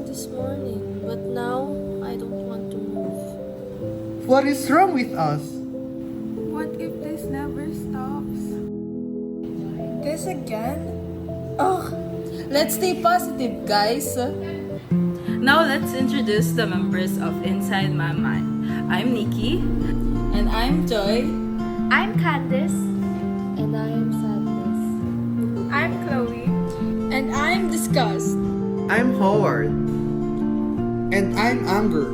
this morning, but now I don't want to move. What is wrong with us? What if this never stops? This again? Oh, let's stay positive, guys. Now let's introduce the members of Inside My Mind. I'm Nikki. And I'm Joy. I'm Candice. And I am sadness. I'm Chloe. And I'm Disgust. I'm Howard. And I'm Amber.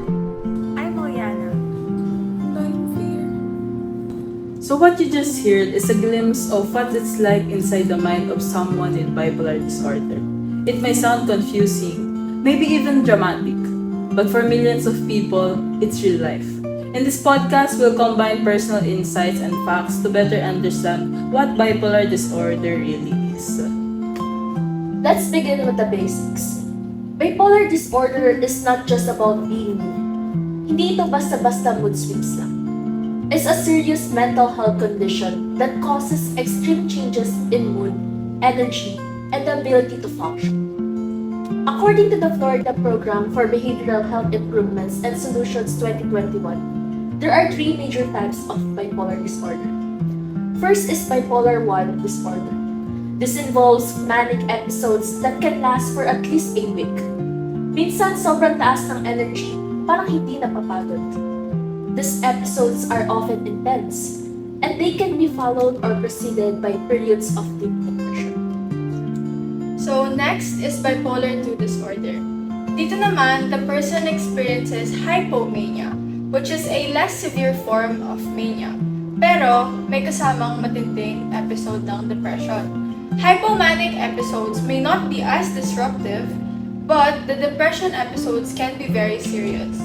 I'm Oliana. And I'm Fear. So what you just heard is a glimpse of what it's like inside the mind of someone with bipolar disorder. It may sound confusing, maybe even dramatic, but for millions of people, it's real life. In this podcast, we'll combine personal insights and facts to better understand what bipolar disorder really is. Let's begin with the basics. Bipolar disorder is not just about being moody. Hindi ito basta-basta mood swings lang. It's a serious mental health condition that causes extreme changes in mood, energy, and the ability to function. According to the Florida Program for Behavioral Health Improvements and Solutions 2021, there are three major types of bipolar disorder. First is bipolar 1 disorder. This involves manic episodes that can last for at least a week. Minsan sobrang taas ng energy, parang hindi napapagod. These episodes are often intense, and they can be followed or preceded by periods of deep depression. So next is bipolar 2 disorder. Dito naman, the person experiences hypomania, which is a less severe form of mania, pero may kasamang matinding episode ng depression. Hypomanic episodes may not be as disruptive, but the depression episodes can be very serious.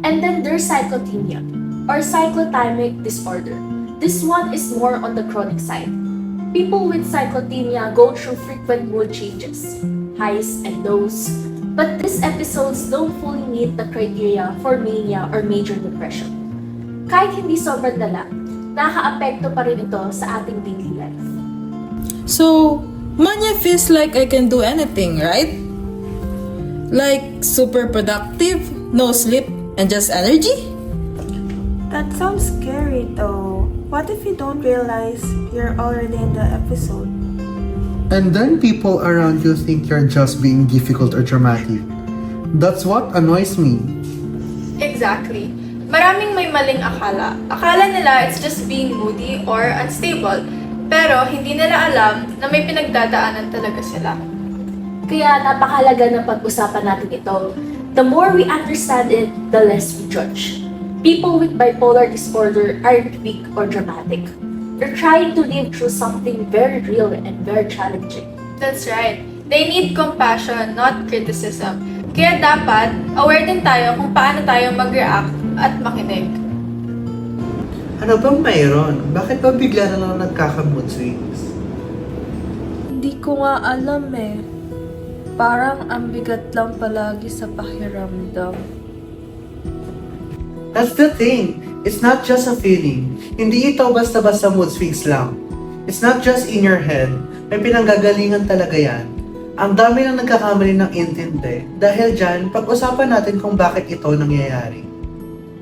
And then there's cyclothymia, or cyclothymic disorder. This one is more on the chronic side. People with cyclothymia go through frequent mood changes, highs and lows, but these episodes don't fully meet the criteria for mania or major depression. Kahit hindi sobrang lala, nakaka-apekto pa rin ito sa ating daily life. So, mania feels like I can do anything, right? Like super productive, no sleep, and just energy? That sounds scary though. What if you don't realize you're already in the episode? And then people around you think you're just being difficult or dramatic. That's what annoys me. Exactly. Maraming may maling akala. Akala nila it's just being moody or unstable, pero hindi nila alam na may pinagdadaanan talaga sila. Kaya napakahalaga na pag-usapan natin ito. The more we understand it, the less we judge. People with bipolar disorder aren't weak or dramatic. They're trying to live through something very real and very challenging. That's right. They need compassion, not criticism. Kaya dapat aware din tayo kung paano tayo mag-react at makinig. Ano bang mayroon? Bakit ba bigla na lang nagkaka-mood swings? Hindi ko nga alam eh. Parang ang bigat lang palagi sa pakiramdam. That's the thing. It's not just a feeling. Hindi ito basta-basta mood swings lang. It's not just in your head. May pinanggagalingan talaga yan. Ang dami nang nagkakamali ng intindi. Dahil dyan, pag-usapan natin kung bakit ito nangyayari.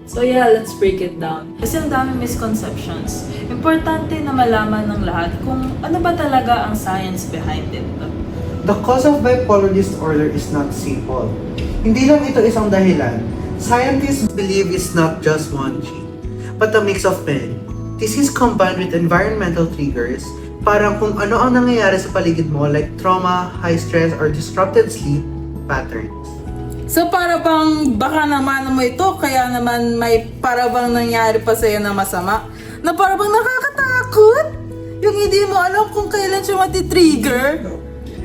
So yeah, let's break it down. Kasi ang daming misconceptions. Importante na malaman ng lahat kung ano ba talaga ang science behind it. The cause of bipolar disorder is not simple. Hindi lang ito isang dahilan. Scientists believe it's not just one gene, but a mix of many. This is combined with environmental triggers, parang kung ano ang nangyayari sa paligid mo like trauma, high stress, or disrupted sleep patterns. So para bang baka naman mo ito, kaya naman may para bang nangyari pa sa'yo na masama? Na para bang nakakatakot? Yung hindi mo alam kung kailan siya matitrigger?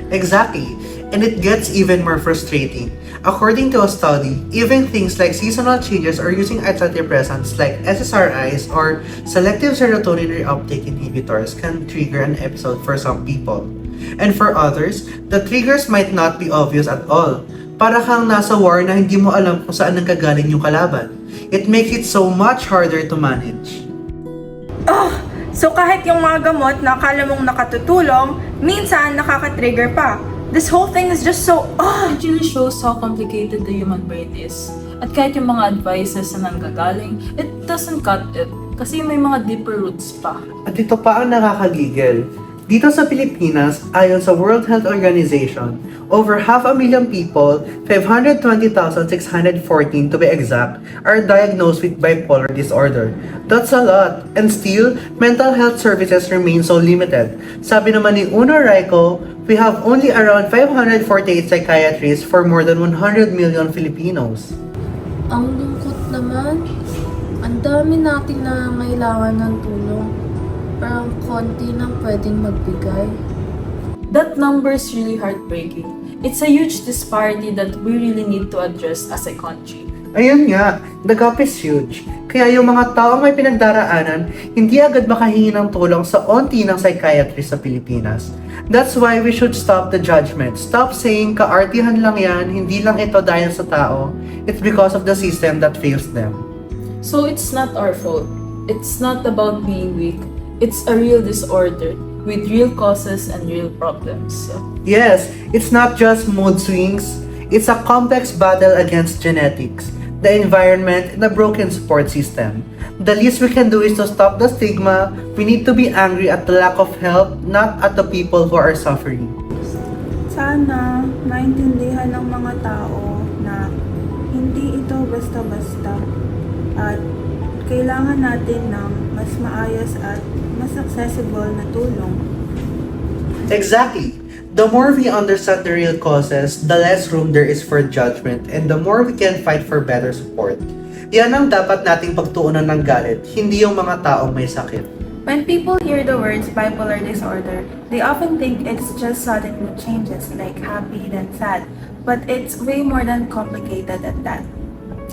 Exactly, and it gets even more frustrating. According to a study, even things like seasonal changes or using antidepressants like SSRIs or selective serotonin reuptake inhibitors can trigger an episode for some people. And for others, the triggers might not be obvious at all. Para kang nasa war na hindi mo alam kung saan nanggagaling yung kalaban. It makes it so much harder to manage. So kahit yung mga gamot na akala mong nakatutulong, minsan nakaka-trigger pa. This whole thing is just so, It really shows how complicated the human brain is. At kahit yung mga advices na nanggagaling, it doesn't cut it. Kasi may mga deeper roots pa. At ito pa ang nakakagigil. Dito sa Pilipinas, ayon sa World Health Organization, over 500,000 people, 520,614 to be exact, are diagnosed with bipolar disorder. That's a lot. And still, mental health services remain so limited. Sabi naman ni Uno Raico, we have only around 548 psychiatrists for more than 100 million Filipinos. Ang lungkot naman. Ang dami nating nangangailangan ng tulong. Pero ang konti nang pwedeng magbigay. That number is really heartbreaking. It's a huge disparity that we really need to address as a country. Ayun nga, the gap is huge. Kaya yung mga taong may pinagdaraanan, hindi agad makahingi ng tulong sa onti ng psychiatrist sa Pilipinas. That's why we should stop the judgment. Stop saying kaartihan lang yan, hindi lang ito dahil sa tao. It's because of the system that fails them. So it's not our fault. It's not about being weak. It's a real disorder with real causes and real problems. Yes, it's not just mood swings. It's a complex battle against genetics, the environment, and the broken support system. The least we can do is to stop the stigma. We need to be angry at the lack of help, not at the people who are suffering. Sana maintindihan ng mga tao na hindi ito basta-basta at kailangan natin ng mas maayos at mas accessible na tulong. Exactly. The more we understand the real causes, the less room there is for judgment, and the more we can fight for better support. Yan ang dapat nating pagtuunan ng galit, hindi yung mga taong may sakit. When people hear the words bipolar disorder, they often think it's just sudden mood changes like happy then sad, but it's way more than complicated than that.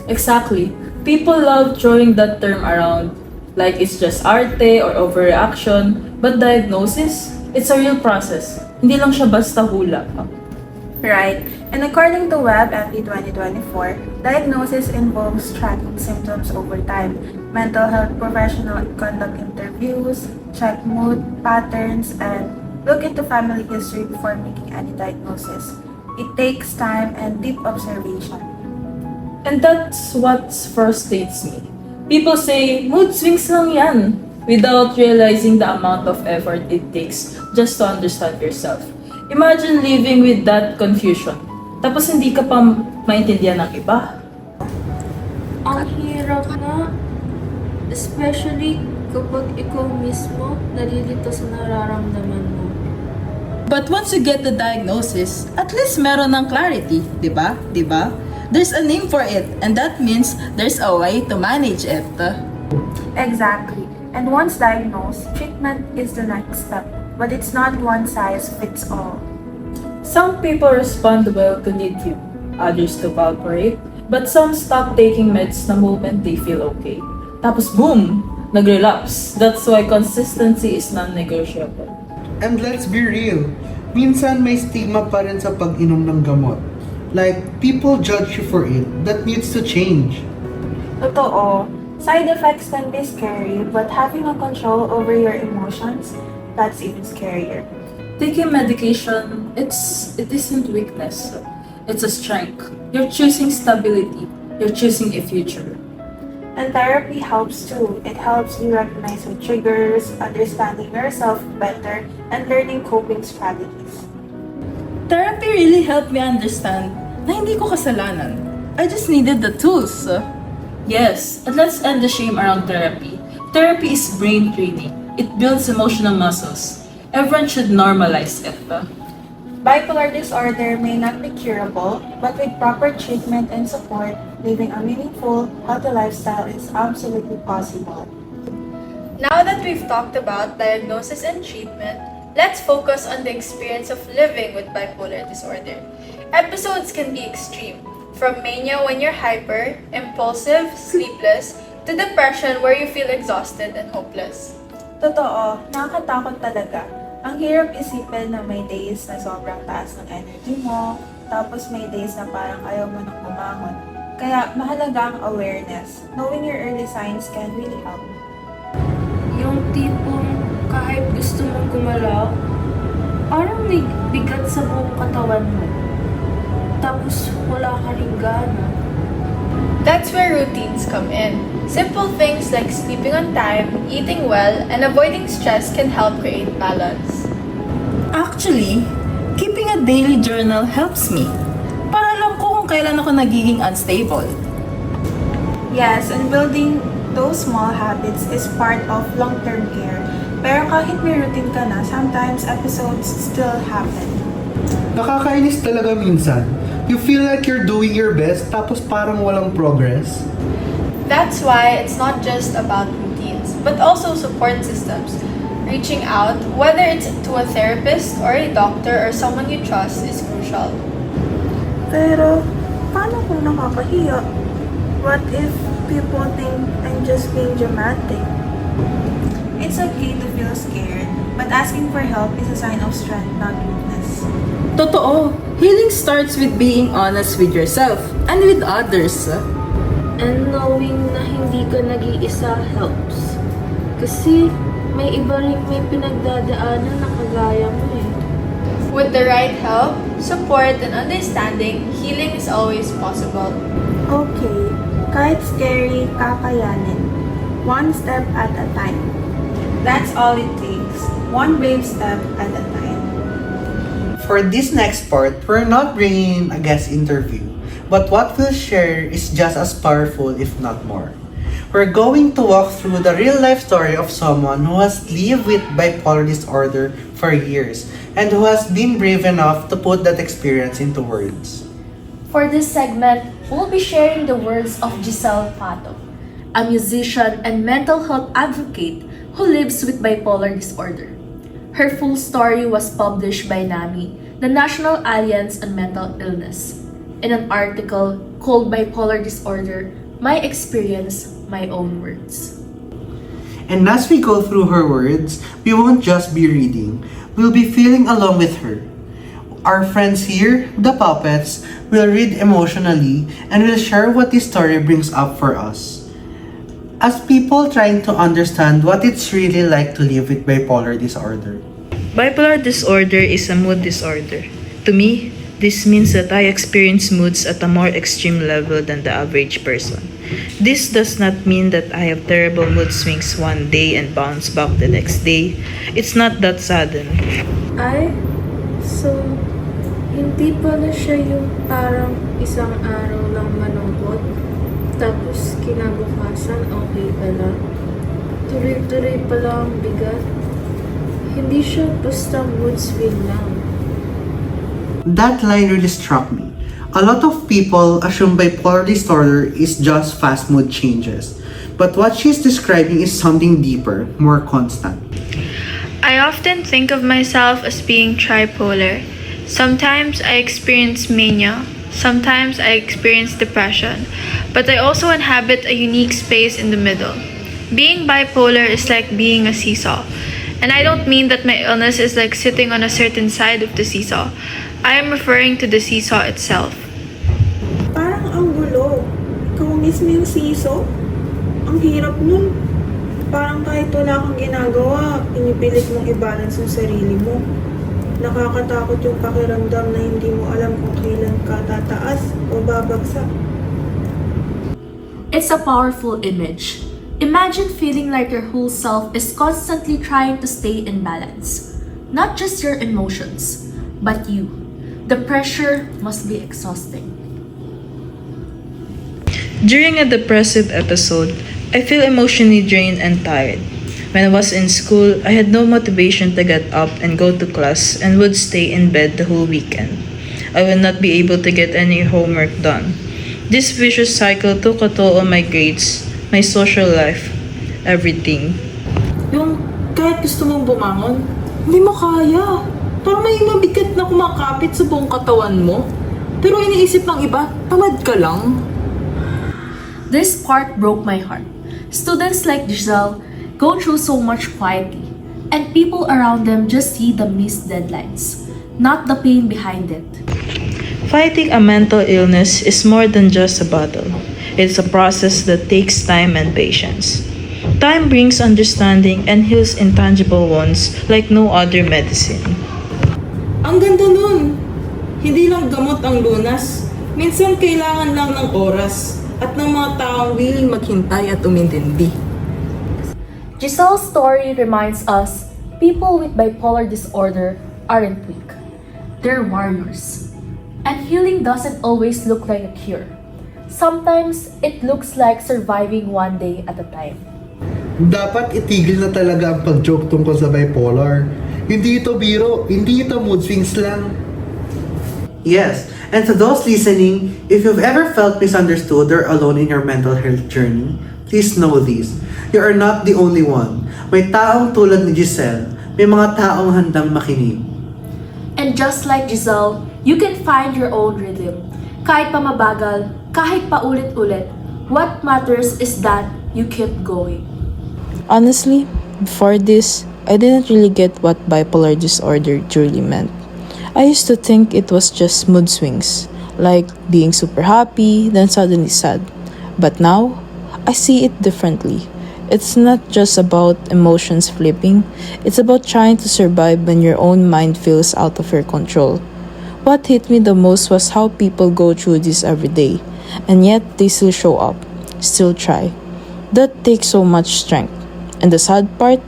Exactly. People love throwing that term around like it's just arte or overreaction, but diagnosis, it's a real process. Hindi lang siya basta hula. Right. And according to WebMD 2024, diagnosis involves tracking symptoms over time. Mental health professionals conduct interviews, check mood patterns, and look into family history before making any diagnosis. It takes time and deep observation. And that's what frustrates me. People say, mood swings lang yan, without realizing the amount of effort it takes just to understand yourself. Imagine living with that confusion, tapos hindi ka pa maintindihan ng iba. Ang hirap na. Especially kapag ikaw mismo nalilito sa nararamdaman mo. But once you get the diagnosis, at least meron ng clarity, di ba? Di ba? There's a name for it, and that means there's a way to manage it. Exactly. And once diagnosed, treatment is the next step. But it's not one size fits all. Some people respond well to lithium, others to valproate, but some stop taking meds the moment they feel okay. Tapos boom! Nag-relapse. That's why consistency is non-negotiable. And let's be real, minsan may stigma pa rin sa pag-inom ng gamot. Like, people judge you for it. That needs to change. Totoo, side effects can be scary, but having a control over your emotions, that's even scarier. Taking medication, it isn't weakness. It's a strength. You're choosing stability. You're choosing a future. And therapy helps too. It helps you recognize your triggers, understanding yourself better, and learning coping strategies. Therapy really helped me understand na hindi ko kasalanan. I just needed the tools. Yes, and let's end the shame around therapy. Therapy is brain training. It builds emotional muscles. Everyone should normalize it. Bipolar disorder may not be curable, but with proper treatment and support, living a meaningful, healthy lifestyle is absolutely possible. Now that we've talked about diagnosis and treatment, let's focus on the experience of living with bipolar disorder. Episodes can be extreme, from mania when you're hyper, impulsive, sleepless, to depression where you feel exhausted and hopeless. Totoo, nakakatakot talaga. Ang hirap isipin na may days na sobrang taas ng energy mo, tapos may days na parang ayaw mo nang bumangon. Kaya mahalaga ang awareness. Knowing your early signs can really help. Yung tipong kahit gusto mong gumalaw, Parang may bigat sa buong katawan mo. Tapos wala ka ring gana. That's where routines come in. Simple things like sleeping on time, eating well, and avoiding stress can help create balance. Actually, keeping a daily journal helps me. Para alam ko kung kailan ako nagiging unstable. Yes, and building those small habits is part of long-term care. Pero kahit may routine ka na, sometimes episodes still happen. Nakakainis talaga minsan. You feel like you're doing your best tapos parang walang progress. That's why it's not just about routines, but also support systems. Reaching out, whether it's to a therapist or a doctor or someone you trust, is crucial. Pero, paano kung nakakahiya? What if people think I'm just being dramatic? It's okay to feel scared, but asking for help is a sign of strength, not weakness. Totoo, healing starts with being honest with yourself and with others. And knowing na hindi ka nag-iisa helps. Kasi may iba rin may pinagdadaanan na kagaya mo eh. With the right help, support, and understanding, healing is always possible. Okay, kahit scary, kakayanin. One step at a time. That's all it takes. One brave step at a time. For this next part, we're not bringing in a guest interview, but what we'll share is just as powerful, if not more. We're going to walk through the real-life story of someone who has lived with bipolar disorder for years and who has been brave enough to put that experience into words. For this segment, we'll be sharing the words of Giselle Pato, a musician and mental health advocate who lives with bipolar disorder. Her full story was published by NAMI, the National Alliance on Mental Illness, in an article called Bipolar Disorder, My Experience, My Own Words. And as we go through her words, we won't just be reading, we'll be feeling along with her. Our friends here, the puppets, will read emotionally and will share what this story brings up for us. As people trying to understand what it's really like to live with bipolar disorder. Bipolar disorder is a mood disorder. To me, this means that I experience moods at a more extreme level than the average person. This does not mean that I have terrible mood swings one day and bounce back the next day. It's not that sudden. Ay, so hindi pala siya yung parang isang araw lang malungkot, tapos kinabukasan okay ka lang. Tuloy-tuloy pala ang bigat. Hindi siya basta mood swing lang. That line really struck me. A lot of people assume bipolar disorder is just fast mood changes. But what she's describing is something deeper, more constant. I often think of myself as being tripolar. Sometimes I experience mania, sometimes I experience depression, but I also inhabit a unique space in the middle. Being bipolar is like being a seesaw. And I don't mean that my illness is like sitting on a certain side of the seesaw. I am referring to the seesaw itself. Parang ang gulo. Ikaw mismo yung siso. Ang hirap nun. Parang kahit wala kang ginagawa, pinipilit mong i-balance yung sarili mo. Nakakatakot yung pakiramdam na hindi mo alam kung kailan ka tataas o babagsak. It's a powerful image. Imagine feeling like your whole self is constantly trying to stay in balance. Not just your emotions, but you. The pressure must be exhausting. During a depressive episode, I feel emotionally drained and tired. When I was in school, I had no motivation to get up and go to class and would stay in bed the whole weekend. I would not be able to get any homework done. This vicious cycle took a toll on my grades, my social life, everything. Yung kahit gusto mong bumangon, hindi mo kaya. Parang may mabigat na kumakapit sa buong katawan mo. Pero iniisip ng iba, tamad ka lang. This part broke my heart. Students like Giselle go through so much quietly, and people around them just see the missed deadlines, not the pain behind it. Fighting a mental illness is more than just a battle. It's a process that takes time and patience. Time brings understanding and heals intangible wounds like no other medicine. Ang ganda nun! Hindi lang gamot ang lunas. Minsan kailangan lang ng oras at ng mga taong willing maghintay at umintindi. Giselle's story reminds us people with bipolar disorder aren't weak. They're warriors. And healing doesn't always look like a cure. Sometimes it looks like surviving one day at a time. Dapat itigil na talaga ang pag-joke tungkol sa bipolar. Hindi ito biro, hindi ito mood swings lang. Yes, and to those listening, if you've ever felt misunderstood or alone in your mental health journey, please know this. You are not the only one. May taong tulad ni Giselle, may mga taong handang makinig. And just like Giselle, you can find your own rhythm. Kahit pa mabagal, kahit pa ulit-ulit, what matters is that you keep going. Honestly, before this, I didn't really get what bipolar disorder truly meant. I used to think it was just mood swings, like being super happy, then suddenly sad. But now, I see it differently. It's not just about emotions flipping, it's about trying to survive when your own mind feels out of your control. What hit me the most was how people go through this every day, and yet they still show up, still try. That takes so much strength. And the sad part,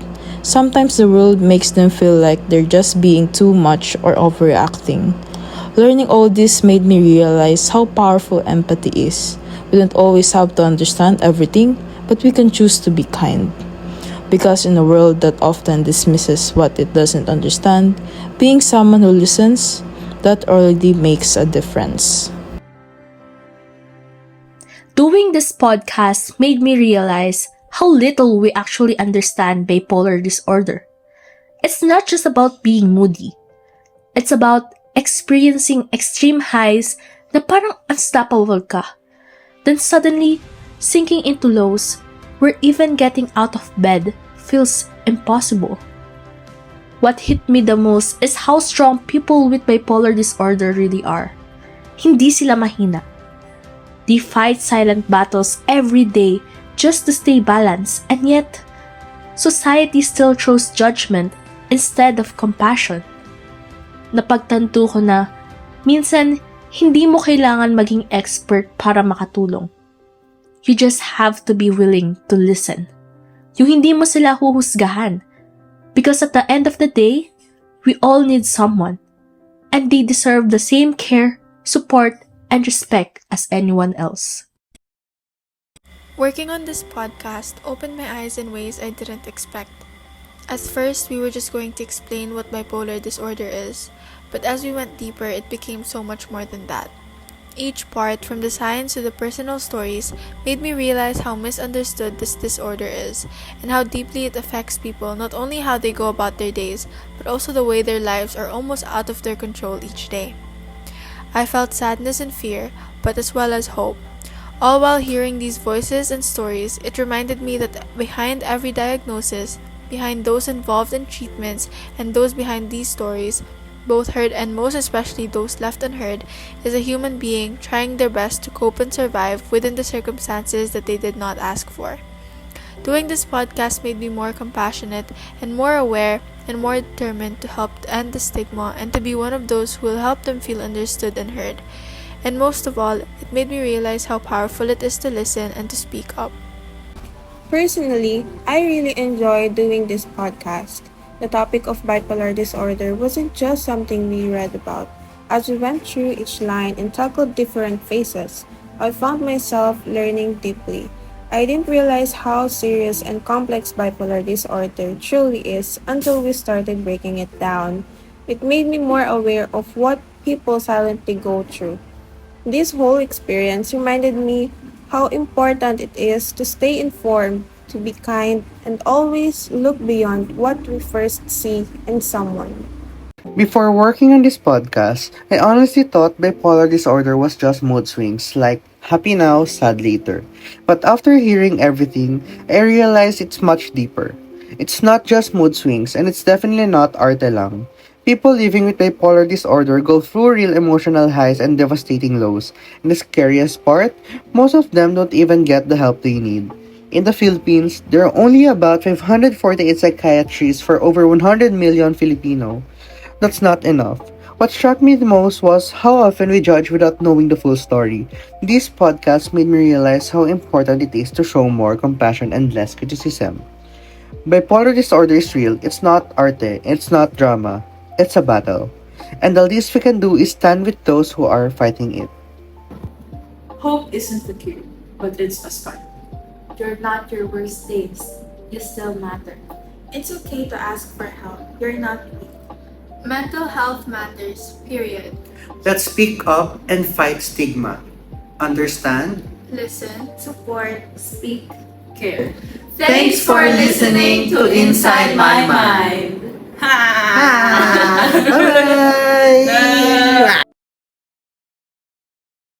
sometimes the world makes them feel like they're just being too much or overreacting. Learning all this made me realize how powerful empathy is. We don't always have to understand everything, but we can choose to be kind. Because in a world that often dismisses what it doesn't understand, being someone who listens, that already makes a difference. Doing this podcast made me realize how little we actually understand bipolar disorder. It's not just about being moody. It's about experiencing extreme highs na parang unstoppable ka. Then suddenly, sinking into lows where even getting out of bed feels impossible. What hit me the most is how strong people with bipolar disorder really are. Hindi sila mahina. They fight silent battles every day just to stay balanced, and yet, society still throws judgment instead of compassion. Napagtanto ko na, minsan, hindi mo kailangan maging expert para makatulong. You just have to be willing to listen. Yung hindi mo sila huhusgahan. Because at the end of the day, we all need someone. And they deserve the same care, support, and respect as anyone else. Working on this podcast opened my eyes in ways I didn't expect. At first, we were just going to explain what bipolar disorder is, but as we went deeper, it became so much more than that. Each part, from the science to the personal stories, made me realize how misunderstood this disorder is, and how deeply it affects people, not only how they go about their days, but also the way their lives are almost out of their control each day. I felt sadness and fear, but as well as hope. All while hearing these voices and stories, it reminded me that behind every diagnosis, behind those involved in treatments, and those behind these stories, both heard and most especially those left unheard, is a human being trying their best to cope and survive within the circumstances that they did not ask for. Doing this podcast made me more compassionate and more aware and more determined to help end the stigma and to be one of those who will help them feel understood and heard. And most of all, it made me realize how powerful it is to listen and to speak up. Personally, I really enjoy doing this podcast. The topic of bipolar disorder wasn't just something we read about. As we went through each line and tackled different phases, I found myself learning deeply. I didn't realize how serious and complex bipolar disorder truly is until we started breaking it down. It made me more aware of what people silently go through. This whole experience reminded me how important it is to stay informed, to be kind, and always look beyond what we first see in someone. Before working on this podcast, I honestly thought bipolar disorder was just mood swings, like happy now, sad later. But after hearing everything, I realized it's much deeper. It's not just mood swings, and it's definitely not arte lang. People living with bipolar disorder go through real emotional highs and devastating lows. And the scariest part, most of them don't even get the help they need. In the Philippines, there are only about 548 psychiatrists for over 100 million Filipino. That's not enough. What struck me the most was how often we judge without knowing the full story. This podcast made me realize how important it is to show more compassion and less criticism. Bipolar disorder is real. It's not arte. It's not drama. It's a battle. And the least we can do is stand with those who are fighting it. Hope isn't the cure, but it's a start. You're not your worst days. You still matter. It's okay to ask for help. You're not weak. Mental health matters, period. Let's speak up and fight stigma. Understand? Listen. Support. Speak. Care. Thanks for listening to Inside My Mind. Bye!